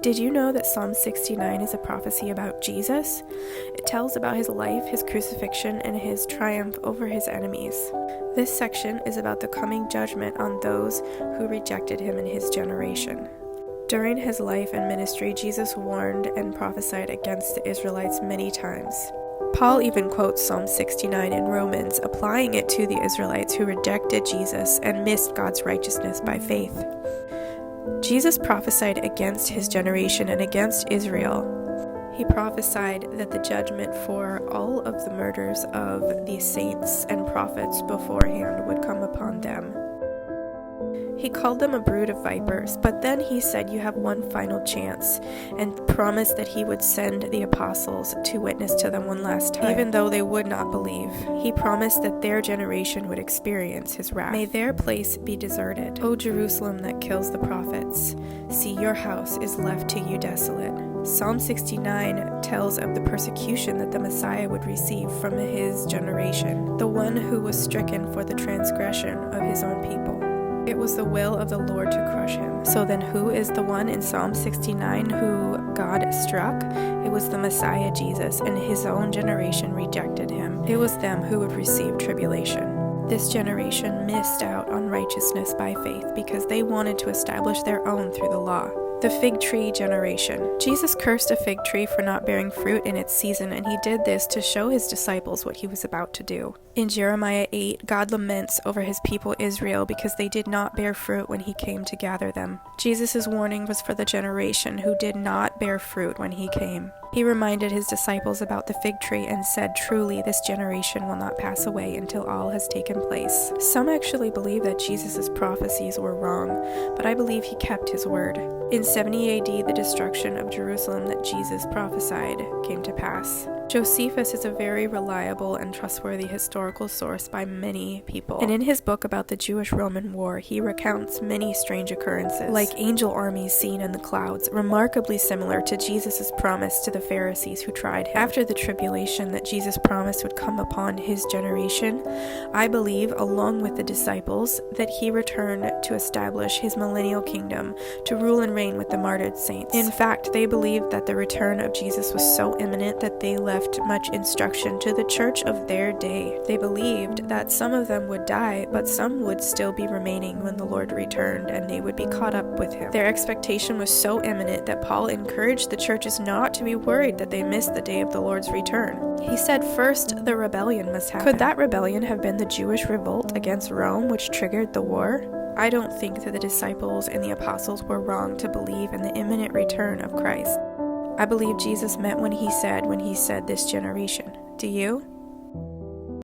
Did you know that Psalm 69 is a prophecy about Jesus? It tells about his life, his crucifixion, and his triumph over his enemies. This section is about the coming judgment on those who rejected him in his generation. During his life and ministry, Jesus warned and prophesied against the Israelites many times. Paul even quotes Psalm 69 in Romans, applying it to the Israelites who rejected Jesus and missed God's righteousness by faith. Jesus prophesied against his generation and against Israel. He prophesied that the judgment for all of the murders of the saints and prophets beforehand would come upon them. He called them a brood of vipers, but then he said you have one final chance, and promised that he would send the apostles to witness to them one last time, even though they would not believe. He promised that their generation would experience his wrath. May their place be deserted. O Jerusalem that kills the prophets, see, your house is left to you desolate. Psalm 69 tells of the persecution that the Messiah would receive from his generation, the one who was stricken for the transgression of his own people. It was the will of the Lord to crush him. So then who is the one in Psalm 69 who God struck? It was the Messiah Jesus, and his own generation rejected him. It was them who would receive tribulation. This generation missed out on righteousness by faith because they wanted to establish their own through the law. The fig tree generation. Jesus cursed a fig tree for not bearing fruit in its season, and he did this to show his disciples what he was about to do. In Jeremiah 8, God laments over his people Israel because they did not bear fruit when he came to gather them. Jesus' warning was for the generation who did not bear fruit when he came. He reminded his disciples about the fig tree and said, truly, this generation will not pass away until all has taken place. Some actually believe that Jesus' prophecies were wrong, but I believe he kept his word. In 70 AD, the destruction of Jerusalem that Jesus prophesied came to pass. Josephus is a very reliable and trustworthy historical source by many people. And in his book about the Jewish-Roman War, he recounts many strange occurrences, like angel armies seen in the clouds, remarkably similar to Jesus' promise to the Pharisees who tried him. After the tribulation that Jesus promised would come upon his generation, I believe, along with the disciples, that he returned to establish his millennial kingdom, to rule and reign with the martyred saints. In fact, they believed that the return of Jesus was so imminent that they left much instruction to the church of their day. They believed that some of them would die, but some would still be remaining when the Lord returned, and they would be caught up with him. Their expectation was so imminent that Paul encouraged the churches not to be worried that they missed the day of the Lord's return. He said first the rebellion must happen. Could that rebellion have been the Jewish revolt against Rome which triggered the war? I don't think that the disciples and the apostles were wrong to believe in the imminent return of Christ. I believe Jesus meant when he said this generation. Do you?